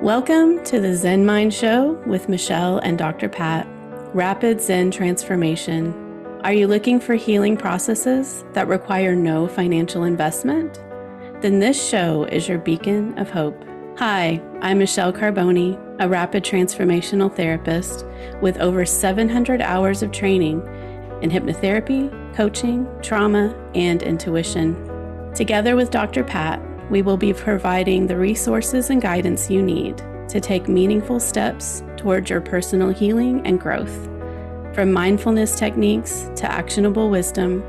Welcome to the Zen Mind Show with Michelle and Dr. Pat. Rapid Zen Transformation. Are you looking for healing processes that require no financial investment? Then this show is your beacon of hope. Hi, I'm Michelle Carbone, a rapid transformational therapist with over 700 hours of training in hypnotherapy, coaching, trauma, and intuition. Together with Dr. Pat, we will be providing the resources and guidance you need to take meaningful steps towards your personal healing and growth. From mindfulness techniques to actionable wisdom,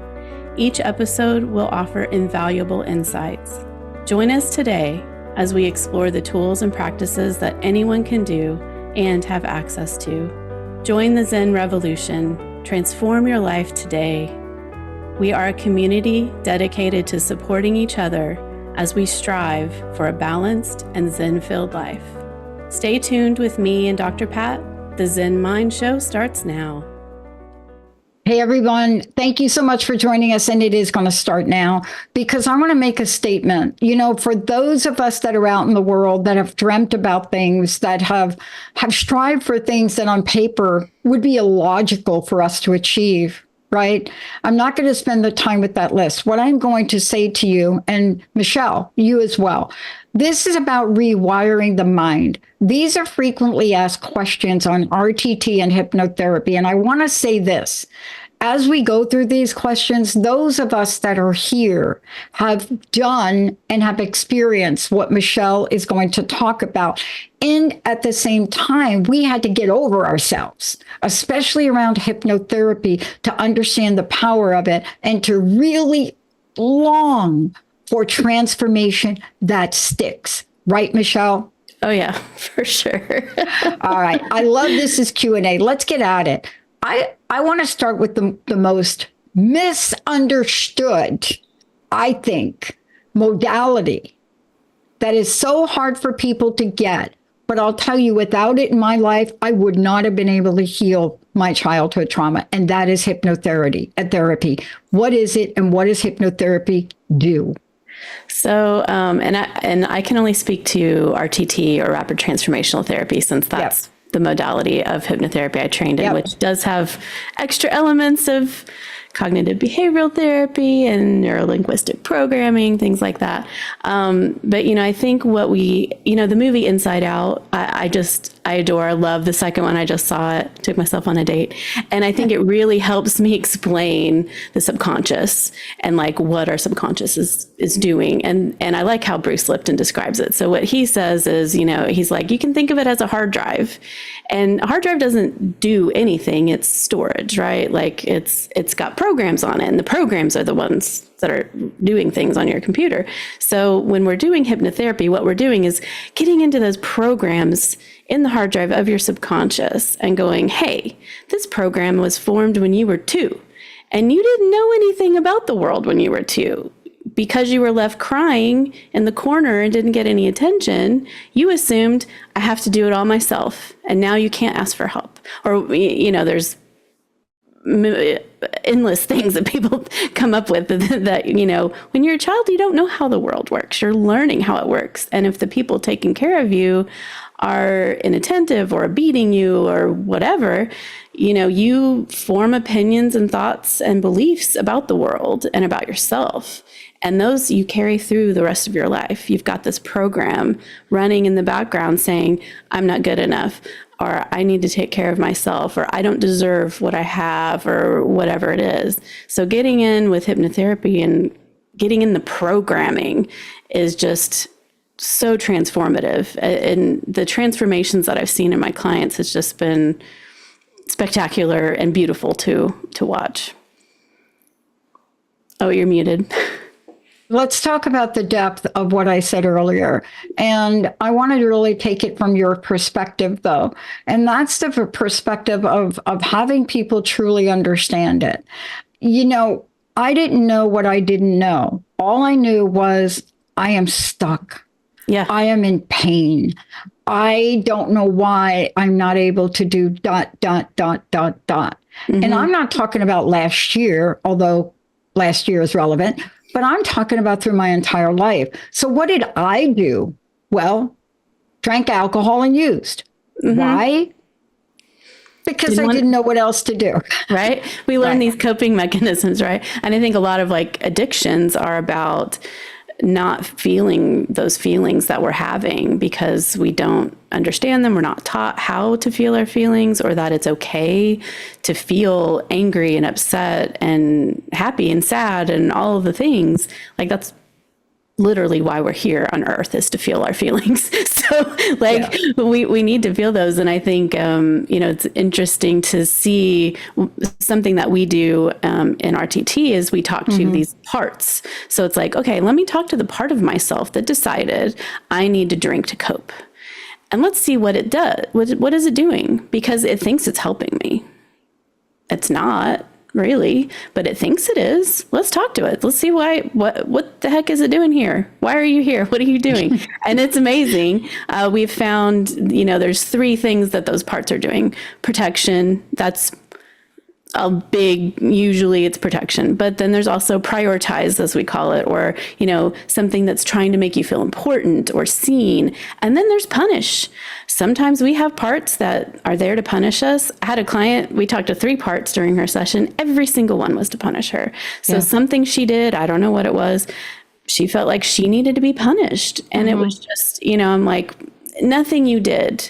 each episode will offer invaluable insights. Join us today as we explore the tools and practices that anyone can do and have access to. Join the Zen revolution. Transform your life today. We are a community dedicated to supporting each other as we strive for a balanced and Zen-filled life. Stay tuned with me and Dr. Pat. The Zen Mind Show starts now. Hey, everyone. Thank you so much for joining us. And it is going to start now because I want to make a statement. You know, for those of us that are out in the world that have dreamt about things, that have strived for things that on paper would be illogical for us to achieve, right? I'm not going to spend the time with that list. What I'm going to say to you, and Michelle, you as well, this is about rewiring the mind. These are frequently asked questions on RTT and hypnotherapy. And I want to say this. As we go through these questions, those of us that are here have done and have experienced what Michelle is going to talk about. And at the same time, we had to get over ourselves, especially around hypnotherapy, to understand the power of it and to really long for transformation that sticks. Right, Michelle? Oh, yeah, for sure. All right. I love this as Q&A. Let's get at it. I want to start with the most misunderstood, I think, modality that is so hard for people to get. But I'll tell you, without it in my life, I would not have been able to heal my childhood trauma. And that is hypnotherapy. What is it and what does hypnotherapy do? So, and I can only speak to RTT or Rapid Transformational Therapy since that's the modality of hypnotherapy I trained in, which does have extra elements of cognitive behavioral therapy and neurolinguistic programming, things like that. But, you know, I think what the movie Inside Out, I adore. I love the second one. I just saw it, took myself on a date. And I think it really helps me explain the subconscious and like what our subconscious is doing. And I like how Bruce Lipton describes it. So what he says is, you know, he's like, you can think of it as a hard drive. And a hard drive doesn't do anything. It's storage, right? Like it's got programs on it, and the programs are the ones that are doing things on your computer. So when we're doing hypnotherapy, what we're doing is getting into those programs in the hard drive of your subconscious and going, hey, this program was formed when you were 2, and you didn't know anything about the world when you were 2. Because you were left crying in the corner and didn't get any attention, you assumed I have to do it all myself. And now you can't ask for help. Or, you know, there's endless things that people come up with that, you know, when you're a child, you don't know how the world works. You're learning how it works. And if the people taking care of you are inattentive or beating you or whatever, you know, you form opinions and thoughts and beliefs about the world and about yourself. And those you carry through the rest of your life. You've got this program running in the background saying, I'm not good enough, or I need to take care of myself, or I don't deserve what I have, or whatever it is. So getting in with hypnotherapy and getting in the programming is just so transformative. And the transformations that I've seen in my clients has just been spectacular and beautiful to watch. Oh, you're muted. Let's talk about the depth of what I said earlier. And I wanted to really take it from your perspective, though. And that's the perspective of having people truly understand it. You know, I didn't know what I didn't know. All I knew was I am stuck. Yeah. I am in pain. I don't know why I'm not able to do ... Mm-hmm. And I'm not talking about last year, although last year is relevant. But I'm talking about through my entire life. So what did I do? Well, drank alcohol and used. Why? Because I didn't know what else to do. Right? We learn these coping mechanisms, right? And I think a lot of like addictions are about not feeling those feelings that we're having because we don't understand them. We're not taught how to feel our feelings, or that it's okay to feel angry and upset and happy and sad and all of the things. Like, that's literally why we're here on earth, is to feel our feelings. So like we need to feel those. And I think, it's interesting to see something that we do in RTT is we talk to these parts. So it's like, okay, let me talk to the part of myself that decided I need to drink to cope. And let's see what it does. What is it doing? Because it thinks it's helping me. It's not really, but it thinks it is. Let's talk to it. Let's see why. What the heck is it doing here? Why are you here? What are you doing? And it's amazing. We've found, there's 3 things that those parts are doing. Protection. That's a big, usually it's protection, but then there's also prioritize, as we call it, or, something that's trying to make you feel important or seen. And then there's punish. Sometimes we have parts that are there to punish us. I had a client, we talked to 3 parts during her session. Every single one was to punish her. So something she did, I don't know what it was, she felt like she needed to be punished. And it was just, I'm like, nothing you did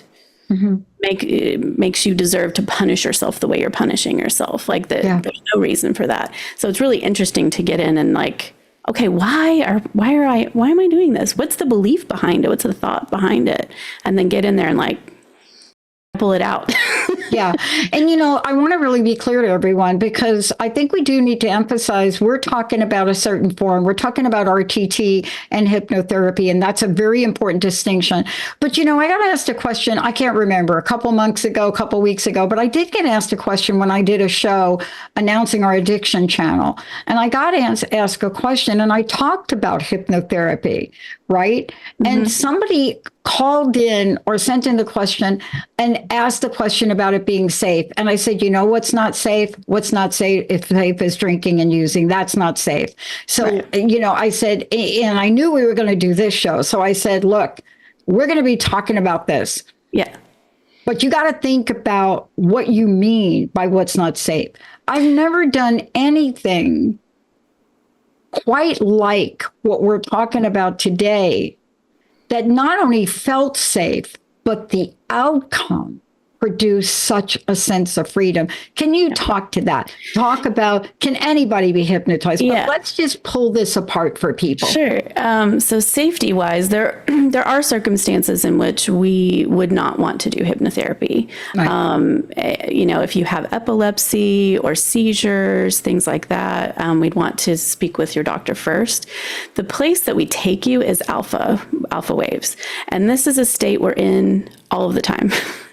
makes you deserve to punish yourself the way you're punishing yourself. Like there's no reason for that. So it's really interesting to get in and like, okay, why am I doing this? What's the belief behind it? What's the thought behind it? And then get in there and like pull it out. Yeah. And, I want to really be clear to everyone, because I think we do need to emphasize we're talking about a certain form. We're talking about RTT and hypnotherapy, and that's a very important distinction. But, I got asked a question, I can't remember, a couple months ago, a couple weeks ago, but I did get asked a question when I did a show announcing our addiction channel. And I got asked a question, and I talked about hypnotherapy, right? And somebody called in or sent in the question and asked the question about it being safe. And I said, what's not safe? What's not safe? If safe is drinking and using, that's not safe. So, I said, and I knew we were going to do this show. So I said, look, we're going to be talking about this. Yeah. But you got to think about what you mean by what's not safe. I've never done anything quite like what we're talking about today that not only felt safe, but the outcome produced such a sense of freedom. Can you talk to that? Talk about, can anybody be hypnotized? Yeah. But let's just pull this apart for people. Sure. So safety wise, there are circumstances in which we would not want to do hypnotherapy. Right. If you have epilepsy or seizures, things like that, we'd want to speak with your doctor first. The place that we take you is alpha waves. And this is a state we're in all of the time.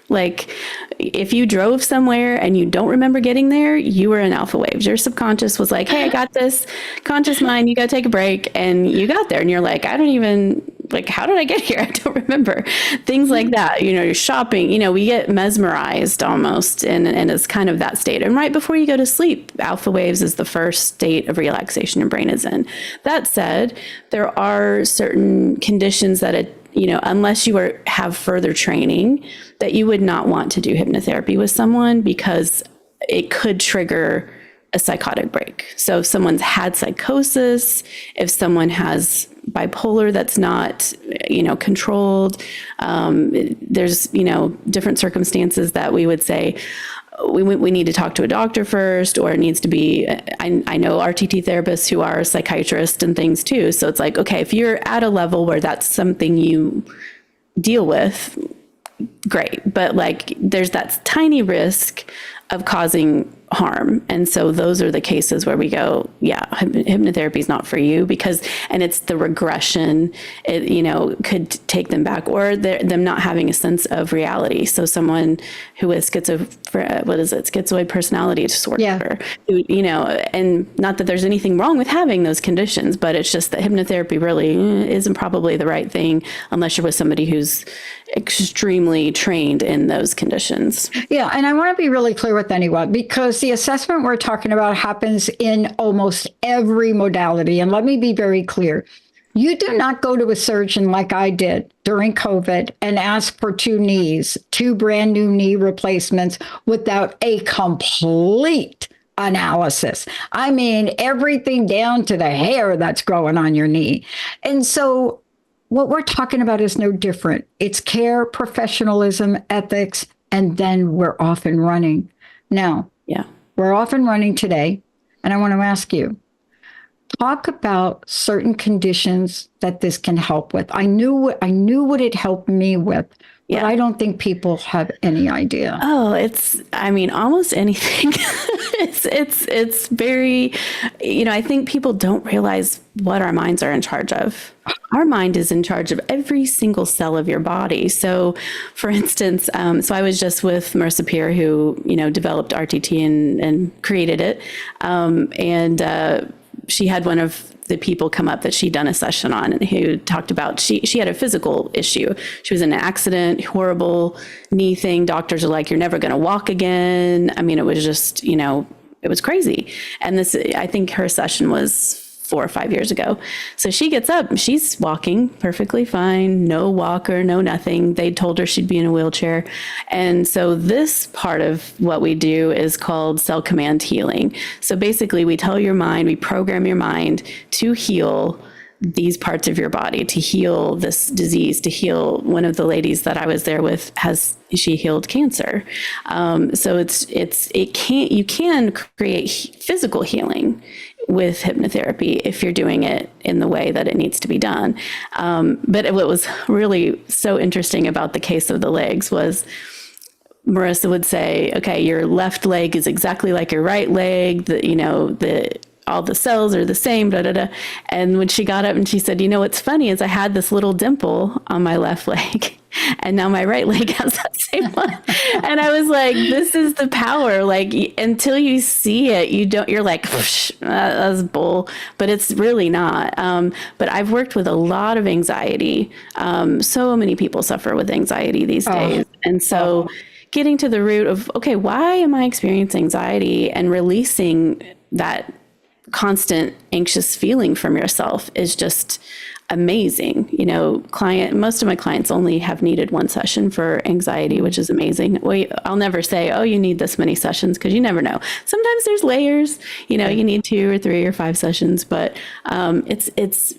Like if you drove somewhere and you don't remember getting there, you were in alpha waves. Your subconscious was like, hey, I got this. Conscious mind, you got to take a break. And you got there and you're like, how did I get here? I don't remember. Things like that. You're shopping, we get mesmerized almost. And it's kind of that state. And right before you go to sleep, alpha waves is the first state of relaxation your brain is in. That said, there are certain conditions that unless you have further training, that you would not want to do hypnotherapy with someone because it could trigger a psychotic break. So if someone's had psychosis, if someone has bipolar that's not, controlled, there's, different circumstances that we would say, we need to talk to a doctor first, or it needs to be, I know RTT therapists who are psychiatrists and things too. So it's like, okay, if you're at a level where that's something you deal with, great. But like, there's that tiny risk of causing harm. And so those are the cases where we go, yeah, hypnotherapy is not for you and it's the regression, it, could take them back, or them not having a sense of reality. So someone who is schizoid personality disorder, who, and not that there's anything wrong with having those conditions, but it's just that hypnotherapy really isn't probably the right thing unless you're with somebody who's extremely trained in those conditions. Yeah. And I want to be really clear with anyone, because the assessment we're talking about happens in almost every modality. And let me be very clear. You do not go to a surgeon like I did during COVID and ask for two brand new knee replacements without a complete analysis. I mean, everything down to the hair that's growing on your knee. And so what we're talking about is no different. It's care, professionalism, ethics, and then we're off and running. Now, Yeah. we're off and running today. And I want to ask you, talk about certain conditions that this can help with. I knew what it helped me with, but Yeah. I don't think people have any idea. Oh, almost anything. It's very, I think people don't realize what our minds are in charge of. Our mind is in charge of every single cell of your body. So for instance, so I was just with Marissa Peer, who, developed RTT and created it. She had one of the people come up that she'd done a session on, and who talked about she had a physical issue. She was in an accident, horrible knee thing. Doctors are like, you're never going to walk again. I mean, it was just, it was crazy. And I think her session was 4 or 5 years ago. So she gets up, she's walking perfectly fine, no walker, no nothing. They told her she'd be in a wheelchair. And so this part of what we do is called cell command healing. So basically we tell your mind, we program your mind to heal these parts of your body, to heal this disease, to heal. One of the ladies that I was there with she healed cancer. So you can create physical healing with hypnotherapy if you're doing it in the way that it needs to be done. But what was really so interesting about the case of the legs was Marissa would say, okay, your left leg is exactly like your right leg, all the cells are the same, da, da, da. And when she got up and she said, what's funny is I had this little dimple on my left leg and now my right leg has that same one. And I was like, this is the power. Like, until you see it, you're like, that's bull, but it's really not. But I've worked with a lot of anxiety. So many people suffer with anxiety these days. And so getting to the root of, okay, why am I experiencing anxiety, and releasing that constant anxious feeling from yourself is just amazing. Most of my clients only have needed one session for anxiety, which is amazing. I'll never say, oh, you need this many sessions, because you never know. Sometimes there's layers, you need 2 or 3 or 5 sessions, but it's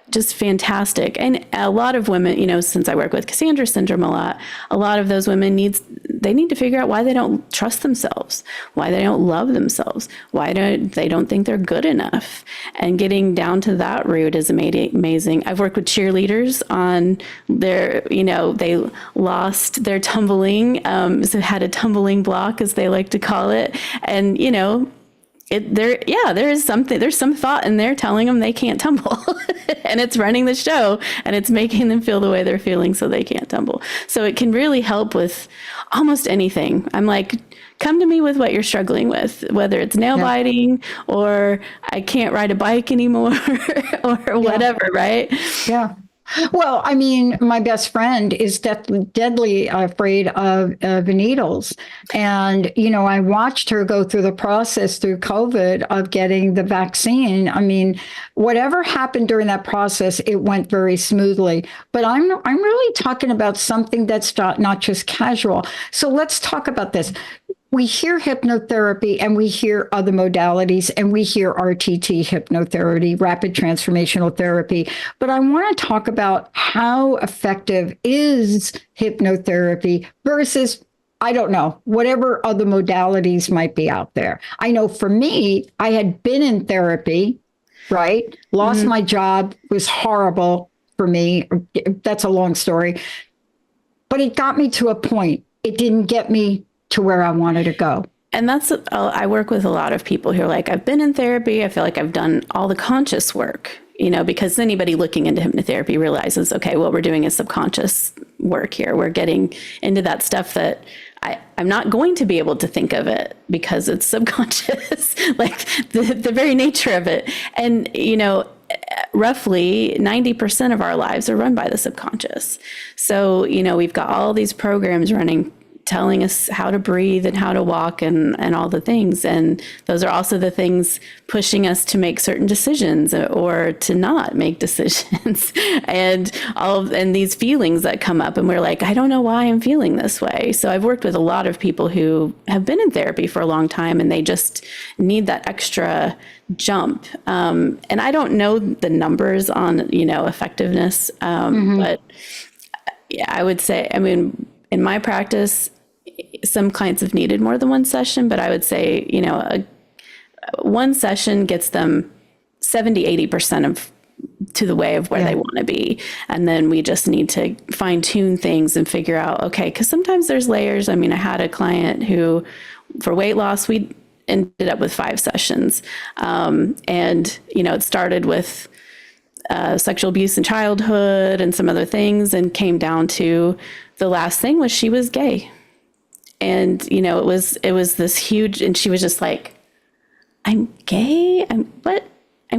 just fantastic. And a lot of women, since I work with Cassandra syndrome a lot of those women need to figure out why they don't trust themselves, why they don't love themselves, why they don't think they're good enough. And getting down to that root is amazing. I've worked with cheerleaders on they lost their tumbling, so had a tumbling block, as they like to call it. And, there's some thought in there telling them they can't tumble and it's running the show and it's making them feel the way they're feeling so they can't tumble. So it can really help with almost anything. I'm like, come to me with what you're struggling with, whether it's nail biting or I can't ride a bike anymore or whatever, right? Yeah. Well, I mean, my best friend is deadly afraid of needles. And, I watched her go through the process through COVID of getting the vaccine. I mean, whatever happened during that process, it went very smoothly. But I'm really talking about something that's not just casual. So let's talk about this. We hear hypnotherapy and we hear other modalities and we hear RTT hypnotherapy, rapid transformational therapy. But I want to talk about how effective is hypnotherapy versus, I don't know, whatever other modalities might be out there. I know for me, I had been in therapy, right? Lost my job, was horrible for me. That's a long story. But it got me to a point. It didn't get me to where I wanted to go. And I work with a lot of people who are like, I've been in therapy. I feel like I've done all the conscious work, because anybody looking into hypnotherapy realizes, okay, what we're doing is subconscious work here. We're getting into that stuff that I'm not going to be able to think of it because it's subconscious, like the very nature of it. And, roughly 90% of our lives are run by the subconscious. So, we've got all these programs running telling us how to breathe and how to walk and all the things. And those are also the things pushing us to make certain decisions or to not make decisions and and these feelings that come up. And we're like, I don't know why I'm feeling this way. So I've worked with a lot of people who have been in therapy for a long time and they just need that extra jump. And I don't know the numbers on, effectiveness. But yeah, I would say, I mean, in my practice, some clients have needed more than one session, but I would say, one session gets them 70-80% of to the way of where they want to be. And then we just need to fine tune things and figure out, okay, because sometimes there's layers. I mean, I had a client who, for weight loss, we ended up with 5 sessions. And, it started with sexual abuse in childhood and some other things, and came down to the last thing was she was gay. And, it was this huge, and she was just like, I'm gay? I'm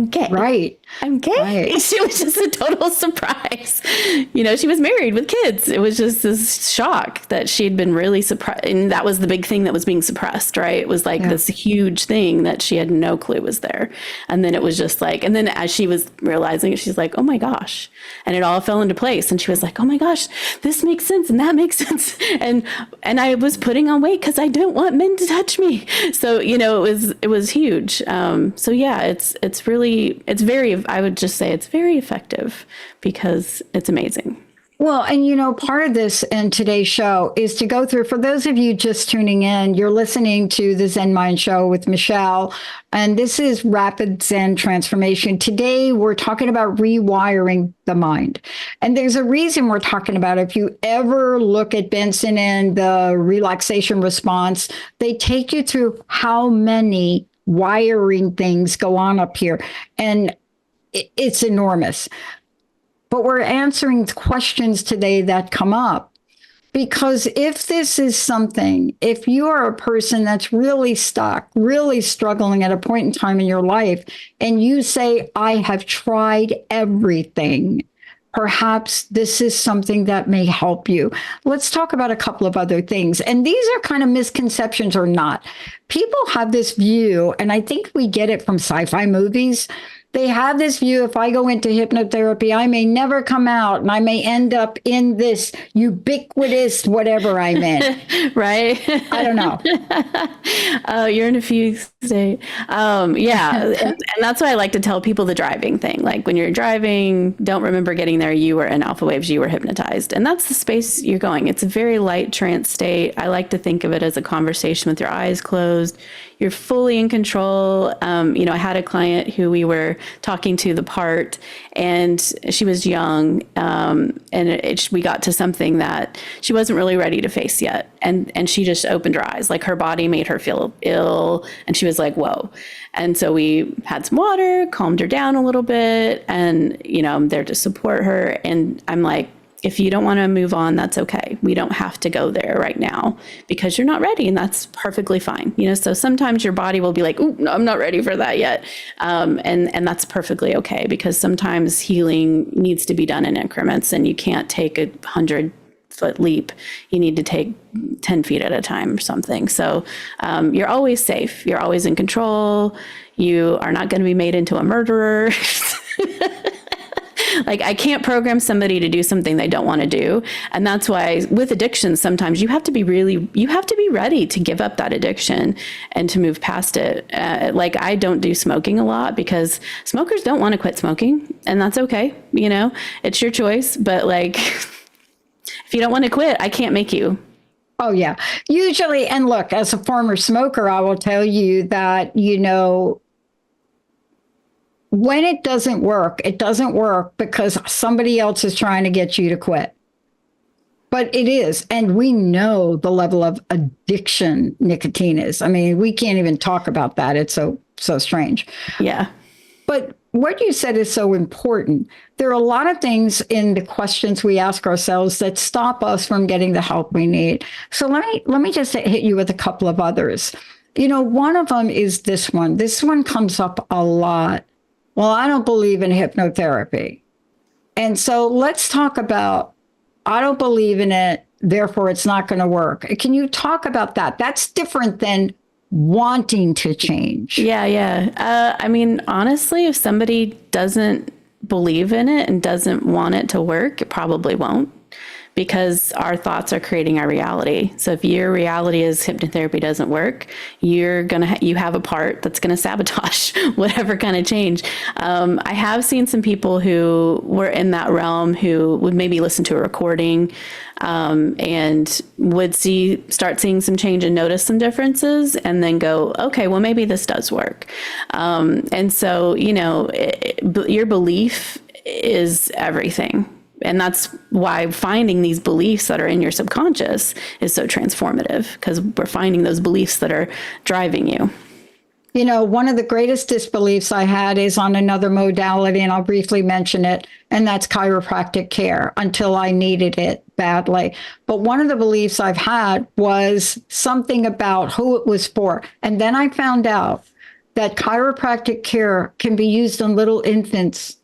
gay. Right. I'm gay. Right. She was just a total surprise. She was married with kids. It was just this shock that she'd been really surprised. And that was the big thing that was being suppressed, right? It was like this huge thing that she had no clue was there. And then it was just like, and then as she was realizing it, she's like, oh my gosh. And it all fell into place. And she was like, oh my gosh, this makes sense. And that makes sense. And I was putting on weight because I don't want men to touch me. So, it was huge. So yeah, it's really, I would just say it's very effective because it's amazing. Well, and part of this in today's show is to go through, for those of you just tuning in, you're listening to the Zen Mind Show with Michelle, and this is Rapid Zen Transformation. Today, we're talking about rewiring the mind. And there's a reason we're talking about it. If you ever look at Benson and the relaxation response, they take you through how many wiring things go on up here. And it's enormous. But we're answering questions today that come up. Because if this is something, if you are a person that's really stuck, really struggling at a point in time in your life, and you say, I have tried everything, perhaps this is something that may help you. Let's talk about a couple of other things. And these are kind of misconceptions or not. People have this view, and I think we get it from sci-fi movies. They have this view, if I go into hypnotherapy, I may never come out and I may end up in this ubiquitous whatever I'm in. Right? I don't know. Oh, you're in a fugue state. Yeah. And that's why I like to tell people the driving thing. Like when you're driving, don't remember getting there. You were in alpha waves, you were hypnotized. And that's the space you're going. It's a very light trance state. I like to think of it as a conversation with your eyes closed. You're fully in control. I had a client who we were talking to the part, and she was young, and we got to something that she wasn't really ready to face yet. And she just opened her eyes, like her body made her feel ill. And she was like, whoa. And so we had some water, calmed her down a little bit. And, I'm there to support her. And I'm like, if you don't want to move on, that's okay. We don't have to go there right now because you're not ready, and that's perfectly fine. So sometimes your body will be like, "Ooh, no, I'm not ready for that yet," and that's perfectly okay because sometimes healing needs to be done in increments, and you can't take 100-foot leap. You need to take 10 feet at a time or something. So you're always safe. You're always in control. You are not going to be made into a murderer. Like I can't program somebody to do something they don't want to do. And that's why with addiction, sometimes you have to be ready to give up that addiction and to move past it. Like I don't do smoking a lot because smokers don't want to quit smoking, and that's okay. It's your choice. But like, if you don't want to quit, I can't make you. Oh, yeah. Usually, and look, as a former smoker, I will tell you that, when it doesn't work because somebody else is trying to get you to quit. But it is. And we know the level of addiction nicotine is. I mean, we can't even talk about that. It's so strange. Yeah. But what you said is so important. There are a lot of things in the questions we ask ourselves that stop us from getting the help we need. So let me just hit you with a couple of others. One of them is this one. This one comes up a lot. Well, I don't believe in hypnotherapy. And so let's talk about, I don't believe in it. therefore it's not going to work. Can you talk about that? That's different than wanting to change. Yeah. I mean, honestly, if somebody doesn't believe in it and doesn't want it to work, it probably won't, because our thoughts are creating our reality. So if your reality is hypnotherapy doesn't work, you have a part that's gonna sabotage whatever kind of change. I have seen some people who were in that realm who would maybe listen to a recording and would start seeing some change and notice some differences, and then go, okay, well, maybe this does work. And so, your belief is everything. And that's why finding these beliefs that are in your subconscious is so transformative, because we're finding those beliefs that are driving you. One of the greatest disbeliefs I had is on another modality, and I'll briefly mention it, and that's chiropractic care, until I needed it badly. But one of the beliefs I've had was something about who it was for. And then I found out that chiropractic care can be used on little infants.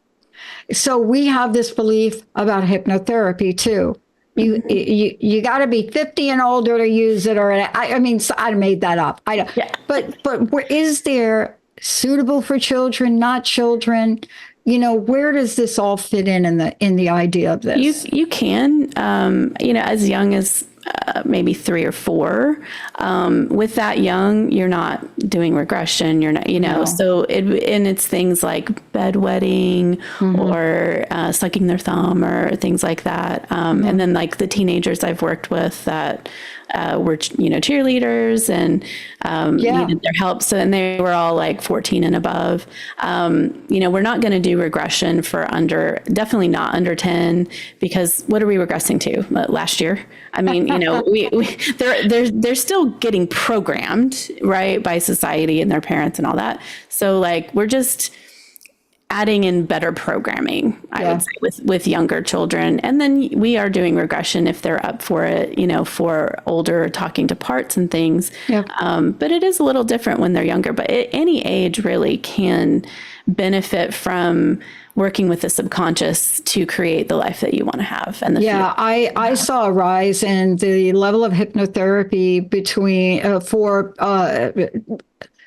So we have this belief about hypnotherapy too. You got to be 50 and older to use it, or I mean, so I made that up. I don't. Yeah. But is there suitable for children, not children? Where does this all fit in the idea of this? You can, as young as maybe 3 or 4. With that young, you're not doing regression. You're not, no. So it's things like bedwetting or sucking their thumb or things like that. And then like the teenagers I've worked with that were, cheerleaders and needed their help. So, and they were all like 14 and above. We're not going to do regression for definitely not under 10, because what are we regressing to? Last year? I mean, they're still getting programmed, right, by society and their parents and all that. So like, we're just adding in better programming, I would say, with younger children. And then we are doing regression if they're up for it, for older, talking to parts and things. Yeah. But it is a little different when they're younger. But any age really can benefit from working with the subconscious to create the life that you want to have. And I saw a rise in the level of hypnotherapy for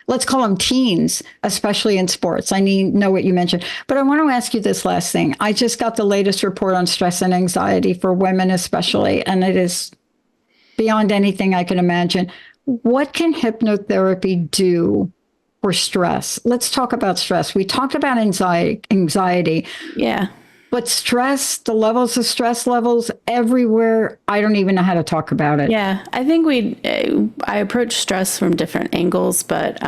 let's call them teens, especially in sports. I know what you mentioned. But I want to ask you this last thing. I just got the latest report on stress and anxiety for women especially, and it is beyond anything I can imagine. What can hypnotherapy do for stress? Let's talk about stress. We talked about anxiety. Yeah. But stress, the levels of stress levels everywhere, I don't even know how to talk about it. Yeah, I think I approach stress from different angles, but,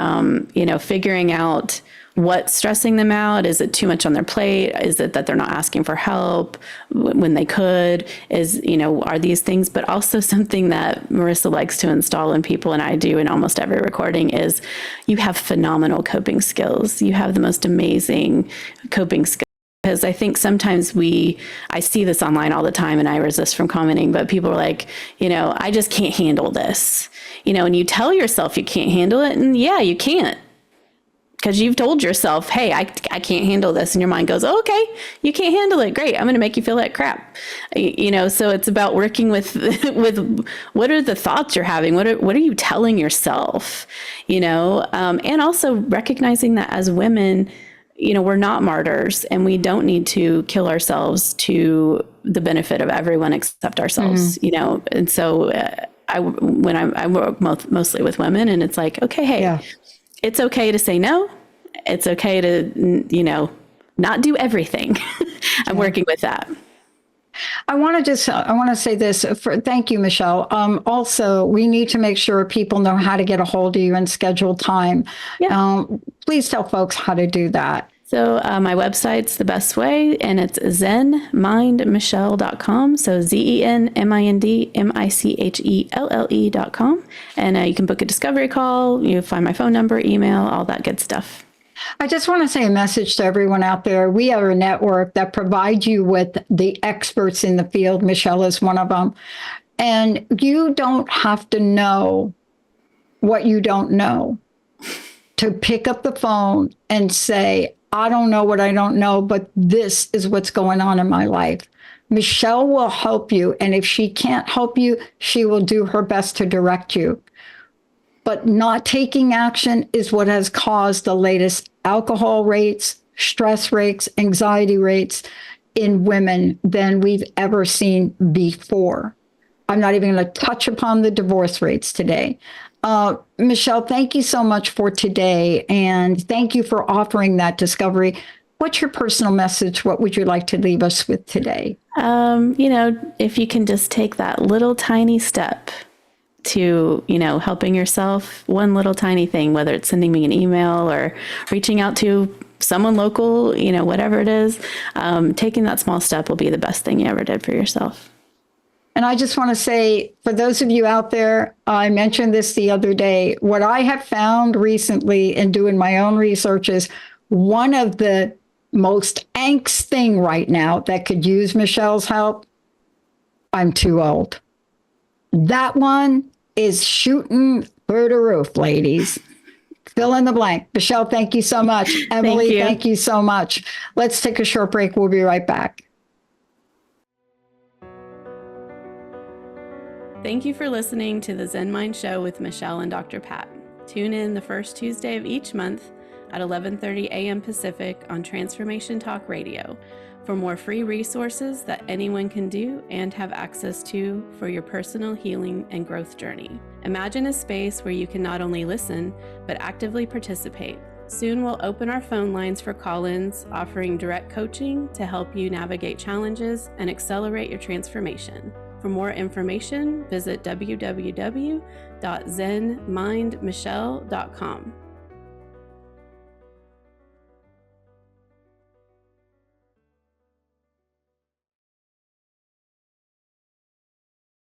figuring out what's stressing them out. Is it too much on their plate? Is it that they're not asking for help when they could? Are these things, but also something that Marissa likes to install in people, and I do in almost every recording, is you have phenomenal coping skills. You have the most amazing coping skills. Because I think sometimes I see this online all the time and I resist from commenting, but people are like, I just can't handle this, and you tell yourself you can't handle it. And yeah, you can't, because you've told yourself, hey, I can't handle this. And your mind goes, oh, okay, you can't handle it. Great. I'm going to make you feel like crap. So it's about working with what are the thoughts you're having? What are you telling yourself? And also recognizing that as women, we're not martyrs, and we don't need to kill ourselves to the benefit of everyone except ourselves, And so I work mostly with women, and it's like, okay, hey, it's okay to say no. It's okay to, not do everything. I'm working with that. I want to say this. Thank you, Michelle. Also, we need to make sure people know how to get a hold of you and schedule time. Yeah. Please tell folks how to do that. So my website's the best way, and it's zenmindmichelle.com. So ZenMindMichelle.com. And you can book a discovery call. You find my phone number, email, all that good stuff. I just want to say a message to everyone out there. We are a network that provides you with the experts in the field. Michelle is one of them. And you don't have to know what you don't know to pick up the phone and say, I don't know what I don't know, but this is what's going on in my life. Michelle will help you. And if she can't help you, she will do her best to direct you. But not taking action is what has caused the latest alcohol rates, stress rates, anxiety rates in women than we've ever seen before. I'm not even going to touch upon the divorce rates today. Michelle, thank you so much for today. And thank you for offering that discovery. What's your personal message? What would you like to leave us with today? If you can just take that little tiny step to, helping yourself, one little tiny thing, whether it's sending me an email or reaching out to someone local, whatever it is, taking that small step will be the best thing you ever did for yourself. And I just want to say, for those of you out there, I mentioned this the other day, what I have found recently in doing my own research is one of the most angst thing right now that could use Michelle's help. I'm too old. That one is shooting through the roof, ladies. Fill in the blank. Michelle, thank you so much. Emily, thank you so much. Let's take a short break. We'll be right back. Thank you for listening to the Zen Mind Show with Michelle and Dr. Pat. Tune in the first Tuesday of each month at 11:30 a.m. Pacific on Transformation Talk Radio for more free resources that anyone can do and have access to for your personal healing and growth journey. Imagine a space where you can not only listen, but actively participate. Soon we'll open our phone lines for call-ins, offering direct coaching to help you navigate challenges and accelerate your transformation. For more information, visit www.zenmindmichelle.com.